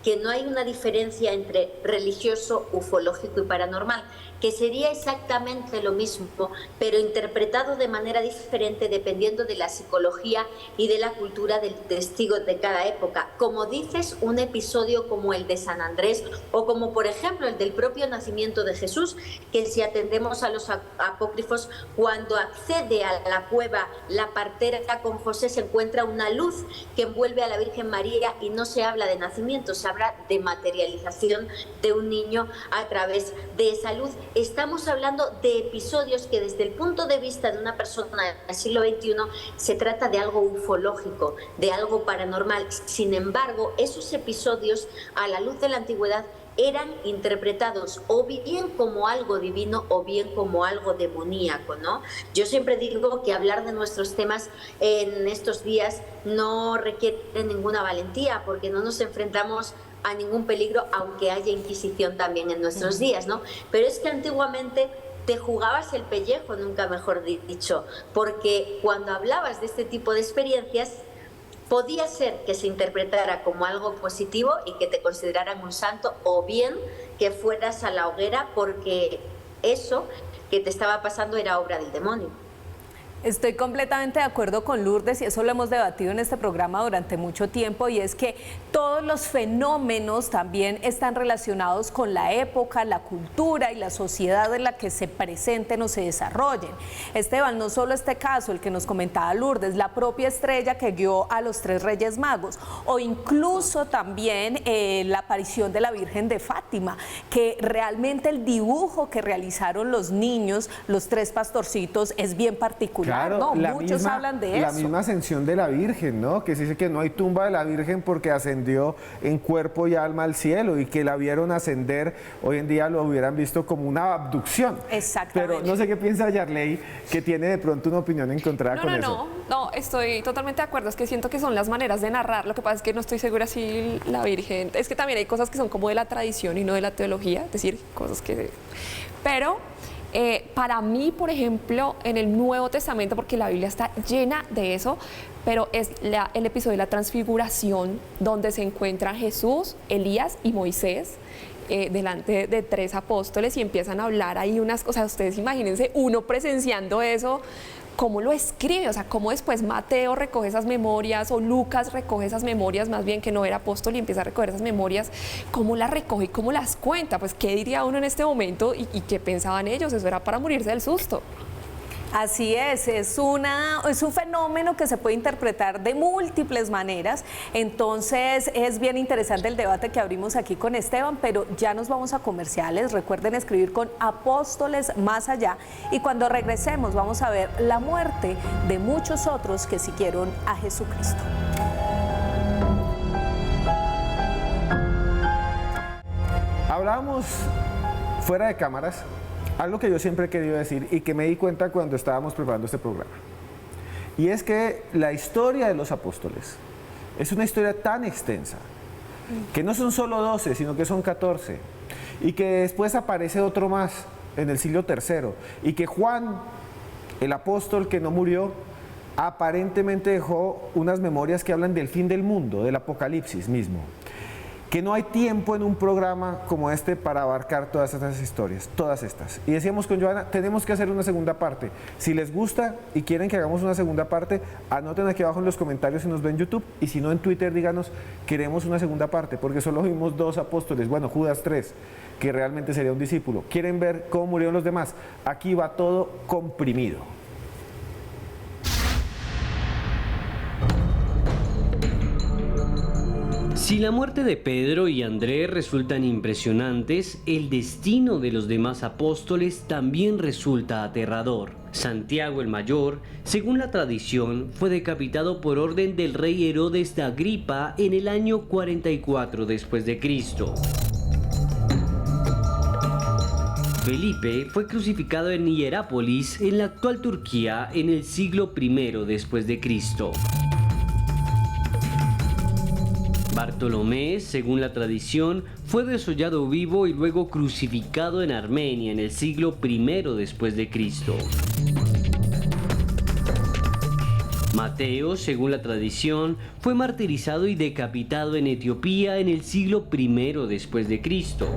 que no hay una diferencia entre religioso, ufológico y paranormal, que sería exactamente lo mismo, pero interpretado de manera diferente dependiendo de la psicología y de la cultura del testigo de cada época. Como dices, un episodio como el de San Andrés o como por ejemplo el del propio nacimiento de Jesús, que si atendemos a los apócrifos, cuando accede a la cueva la partera con José se encuentra una luz que envuelve a la Virgen María y no se habla de nacimiento, se habla de materialización de un niño a través de esa luz. estamos hablando de episodios que desde el punto de vista de una persona del siglo XXI se trata de algo ufológico, de algo paranormal. Sin embargo, esos episodios a la luz de la antigüedad eran interpretados o bien como algo divino o bien como algo demoníaco, ¿no? Yo siempre digo que hablar de nuestros temas en estos días no requiere ninguna valentía, porque no nos enfrentamos a ningún peligro, aunque haya inquisición también en nuestros días, ¿no? Pero es que antiguamente te jugabas el pellejo, nunca mejor dicho, porque cuando hablabas de este tipo de experiencias, podía ser que se interpretara como algo positivo y que te consideraran un santo, o bien que fueras a la hoguera porque eso que te estaba pasando era obra del demonio. Estoy completamente de acuerdo con Lourdes y eso lo hemos debatido en este programa durante mucho tiempo, y es que todos los fenómenos también están relacionados con la época, la cultura y la sociedad en la que se presenten o se desarrollen. Esteban, no solo este caso, el que nos comentaba Lourdes, la propia estrella que guió a los 3 Reyes Magos, o incluso también la aparición de la Virgen de Fátima, que realmente el dibujo que realizaron los niños, los 3 pastorcitos, es bien particular. Claro, ¿no? Muchos hablan de la eso. misma ascensión de la Virgen, ¿no? Que se dice que no hay tumba de la Virgen porque ascendió en cuerpo y alma al cielo, y que la vieron ascender, hoy en día lo hubieran visto como una abducción. Exactamente. Pero no sé qué piensa Yarley, que tiene de pronto una opinión encontrada con eso. No, estoy totalmente de acuerdo. Es que siento que son las maneras de narrar. Lo que pasa es que no estoy segura si la Virgen... Es que también hay cosas que son como de la tradición y no de la teología, es decir, cosas que... Pero... para mí, por ejemplo, en el Nuevo Testamento, porque la Biblia está llena de eso, pero es el episodio de la transfiguración, donde se encuentran Jesús, Elías y Moisés delante de 3 apóstoles y empiezan a hablar ahí unas cosas. Ustedes imagínense uno presenciando eso, cómo lo escribe, o sea, cómo después Mateo recoge esas memorias, o Lucas recoge esas memorias, más bien, que no era apóstol y empieza a recoger esas memorias, cómo las recoge y cómo las cuenta. Pues, ¿qué diría uno en este momento y qué pensaban ellos? Eso era para morirse del susto. Así es un fenómeno que se puede interpretar de múltiples maneras. Entonces es bien interesante el debate que abrimos aquí con Esteban, pero ya nos vamos a comerciales. Recuerden escribir con Apóstoles Más Allá, y cuando regresemos vamos a ver la muerte de muchos otros que siguieron a Jesucristo. Hablábamos fuera de cámaras algo que yo siempre he querido decir y que me di cuenta cuando estábamos preparando este programa. Y es que la historia de los apóstoles es una historia tan extensa, que no son solo 12, sino que son 14. Y que después aparece otro más en el siglo III. Y que Juan, el apóstol que no murió, aparentemente dejó unas memorias que hablan del fin del mundo, del apocalipsis mismo. Que no hay tiempo en un programa como este para abarcar todas estas historias, todas estas. Y decíamos con Joana, tenemos que hacer una segunda parte. Si les gusta y quieren que hagamos una segunda parte, anoten aquí abajo en los comentarios si nos ven en YouTube, y si no en Twitter, díganos, queremos una segunda parte, porque solo vimos 2 apóstoles, bueno, Judas 3, que realmente sería un discípulo. ¿Quieren ver cómo murieron los demás? Aquí va todo comprimido. Si la muerte de Pedro y Andrés resultan impresionantes, el destino de los demás apóstoles también resulta aterrador. Santiago el Mayor, según la tradición, fue decapitado por orden del rey Herodes de Agripa en el año 44 después de Cristo. Felipe fue crucificado en Hierápolis, en la actual Turquía, en el siglo I después de Cristo. Bartolomé, según la tradición, fue desollado vivo y luego crucificado en Armenia en el siglo I después de Cristo. Mateo, según la tradición, fue martirizado y decapitado en Etiopía en el siglo I después de Cristo.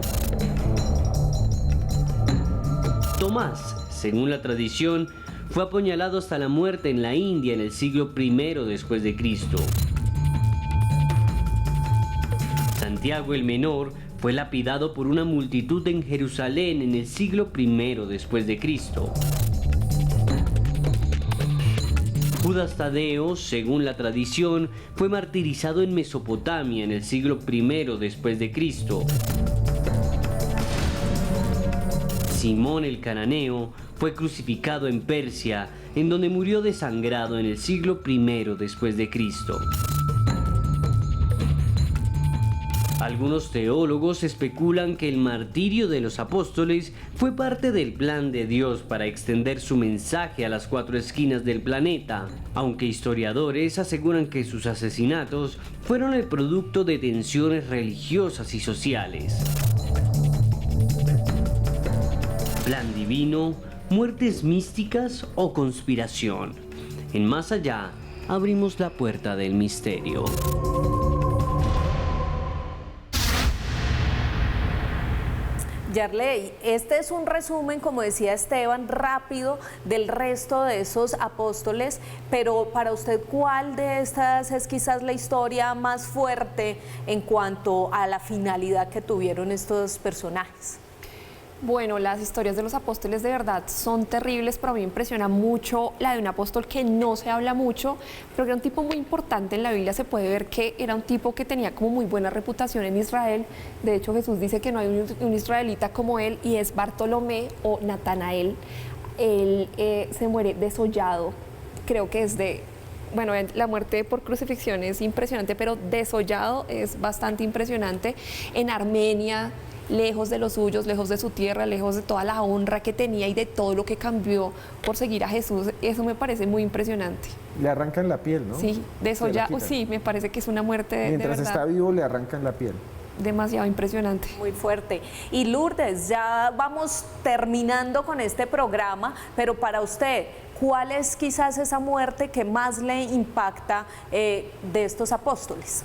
Tomás, según la tradición, fue apuñalado hasta la muerte en la India en el siglo I después de Cristo. Santiago el Menor fue lapidado por una multitud en Jerusalén en el siglo I después de Cristo. Judas Tadeo, según la tradición, fue martirizado en Mesopotamia en el siglo I después de Cristo. Simón el Cananeo, fue crucificado en Persia, en donde murió desangrado en el siglo I después de Cristo. Algunos teólogos especulan que el martirio de los apóstoles fue parte del plan de Dios para extender su mensaje a las 4 esquinas del planeta, aunque historiadores aseguran que sus asesinatos fueron el producto de tensiones religiosas y sociales. ¿Plan divino, muertes místicas o conspiración? En Más Allá, abrimos la puerta del misterio. Yarley, este es un resumen, como decía Esteban, rápido del resto de esos apóstoles, pero para usted, ¿cuál de estas es quizás la historia más fuerte en cuanto a la finalidad que tuvieron estos personajes? Bueno, las historias de los apóstoles de verdad son terribles, pero a mí me impresiona mucho la de un apóstol que no se habla mucho, pero que era un tipo muy importante en la Biblia. Se puede ver que era un tipo que tenía como muy buena reputación en Israel. De hecho, Jesús dice que no hay un israelita como él, y es Bartolomé o Natanael. Él se muere desollado, creo que es de... Bueno, la muerte por crucifixión es impresionante, pero desollado es bastante impresionante. En Armenia, lejos de los suyos, lejos de su tierra, lejos de toda la honra que tenía y de todo lo que cambió por seguir a Jesús. Eso me parece muy impresionante. Le arrancan la piel, ¿no? Sí, desollado, sí, me parece que es una muerte de Mientras verdad está vivo le arrancan la piel. demasiado impresionante. Muy fuerte. Y Lourdes, ya vamos terminando con este programa, pero para usted, ¿cuál es quizás esa muerte que más le impacta de estos apóstoles?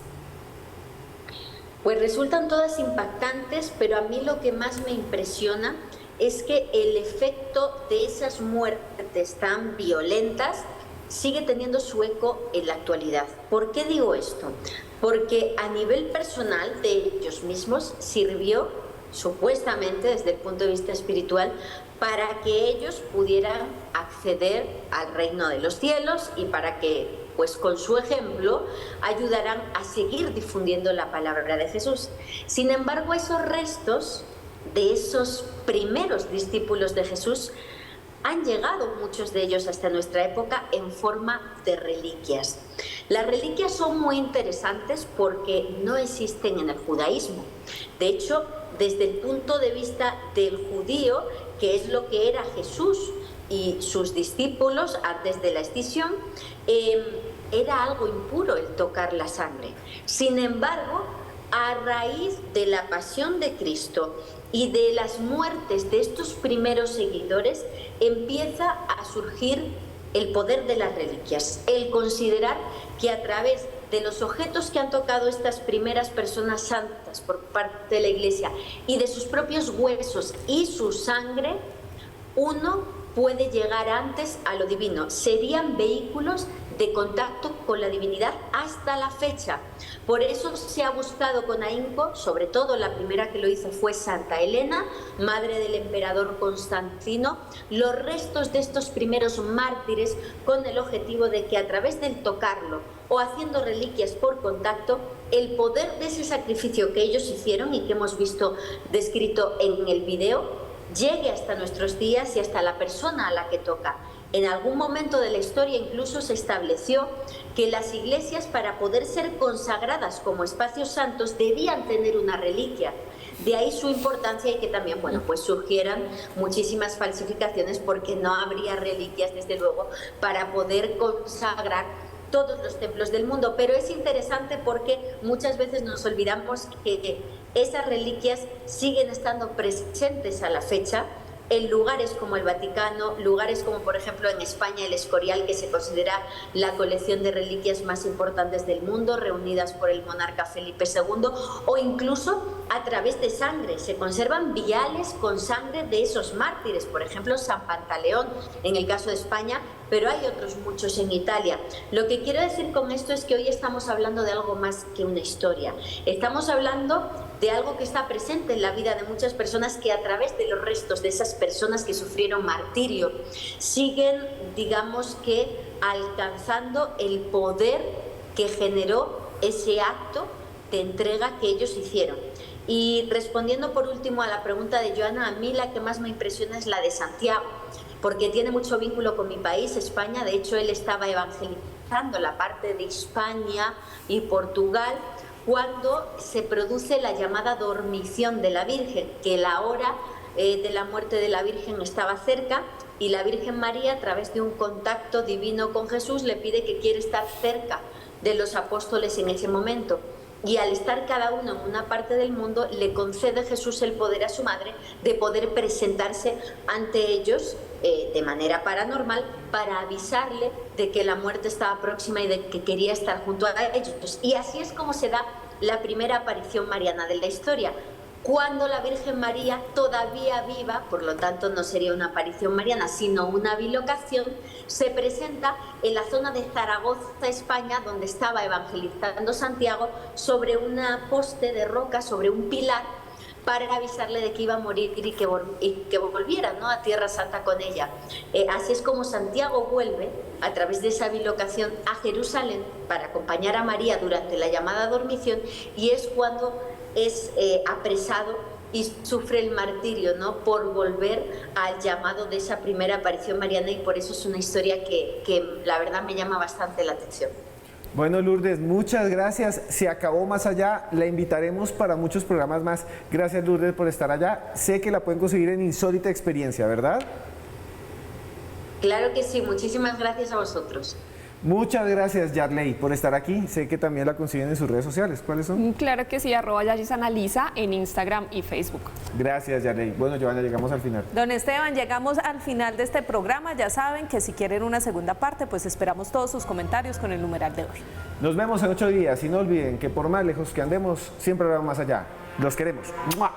Pues resultan todas impactantes, pero a mí lo que más me impresiona es que el efecto de esas muertes tan violentas sigue teniendo su eco en la actualidad. ¿Por qué digo esto? Porque a nivel personal de ellos mismos sirvió, supuestamente desde el punto de vista espiritual, para que ellos pudieran acceder al reino de los cielos y para que, pues con su ejemplo, ayudarán a seguir difundiendo la palabra de Jesús. Sin embargo, esos restos de esos primeros discípulos de Jesús han llegado, muchos de ellos, hasta nuestra época en forma de reliquias. Las reliquias son muy interesantes porque no existen en el judaísmo. De hecho, desde el punto de vista del judío, que es lo que era Jesús y sus discípulos antes de la escisión, era algo impuro el tocar la sangre. Sin embargo, a raíz de la pasión de Cristo y de las muertes de estos primeros seguidores, empieza a surgir el poder de las reliquias, el considerar que a través de los objetos que han tocado estas primeras personas santas por parte de la Iglesia y de sus propios huesos y su sangre, uno puede llegar antes a lo divino. Serían vehículos de contacto con la divinidad hasta la fecha. Por eso se ha buscado con ahínco, sobre todo la primera que lo hizo fue Santa Elena, madre del emperador Constantino, los restos de estos primeros mártires con el objetivo de que a través del tocarlo o haciendo reliquias por contacto, el poder de ese sacrificio que ellos hicieron y que hemos visto descrito en el video, llegue hasta nuestros días y hasta la persona a la que toca. En algún momento de la historia incluso se estableció que las iglesias, para poder ser consagradas como espacios santos, debían tener una reliquia. De ahí su importancia y que también, bueno, pues surgieran muchísimas falsificaciones porque no habría reliquias, desde luego, para poder consagrar todos los templos del mundo. Pero es interesante porque muchas veces nos olvidamos que esas reliquias siguen estando presentes a la fecha en lugares como el Vaticano, lugares como por ejemplo en España el Escorial, que se considera la colección de reliquias más importantes del mundo, reunidas por el monarca Felipe II, o incluso a través de sangre. Se conservan viales con sangre de esos mártires, por ejemplo San Pantaleón en el caso de España, pero hay otros muchos en Italia. Lo que quiero decir con esto es que hoy estamos hablando de algo más que una historia. Estamos hablando de algo que está presente en la vida de muchas personas, que a través de los restos de esas personas que sufrieron martirio siguen, digamos que, alcanzando el poder que generó ese acto de entrega que ellos hicieron. Y respondiendo por último a la pregunta de Joana, a mí la que más me impresiona es la de Santiago, porque tiene mucho vínculo con mi país, España. De hecho, él estaba evangelizando la parte de España y Portugal cuando se produce la llamada dormición de la Virgen, que la hora de la muerte de la Virgen estaba cerca, y la Virgen María, a través de un contacto divino con Jesús, le pide que quiere estar cerca de los apóstoles en ese momento. Y al estar cada uno en una parte del mundo, le concede Jesús el poder a su madre de poder presentarse ante ellos de manera paranormal para avisarle de que la muerte estaba próxima y de que quería estar junto a ellos. Y así es como se da la primera aparición mariana de la historia, cuando la Virgen María, todavía viva, por lo tanto no sería una aparición mariana, sino una bilocación, se presenta en la zona de Zaragoza, España, donde estaba evangelizando Santiago, sobre una poste de roca, sobre un pilar, para avisarle de que iba a morir y que volviera, ¿no?, a Tierra Santa con ella. Así es como Santiago vuelve, a través de esa bilocación, a Jerusalén para acompañar a María durante la llamada dormición, y es cuando es apresado y sufre el martirio, ¿no?, por volver al llamado de esa primera aparición mariana, y por eso es una historia que la verdad me llama bastante la atención. Bueno, Lourdes, muchas gracias. Se acabó Más Allá. La invitaremos para muchos programas más. Gracias, Lourdes, por estar allá. Sé que la pueden conseguir en Insólita Experiencia, ¿verdad? Claro que sí. Muchísimas gracias a vosotros. Muchas gracias, Yarley, por estar aquí. Sé que también la consiguen en sus redes sociales. ¿Cuáles son? Claro que sí, @YagisAnaliza en Instagram y Facebook. Gracias, Yarley. Bueno, Joana, llegamos al final. Don Esteban, llegamos al final de este programa. Ya saben que si quieren una segunda parte, pues esperamos todos sus comentarios con el numeral de hoy. Nos vemos en 8 días y no olviden que por más lejos que andemos, siempre habrá más allá. Los queremos. ¡Mua!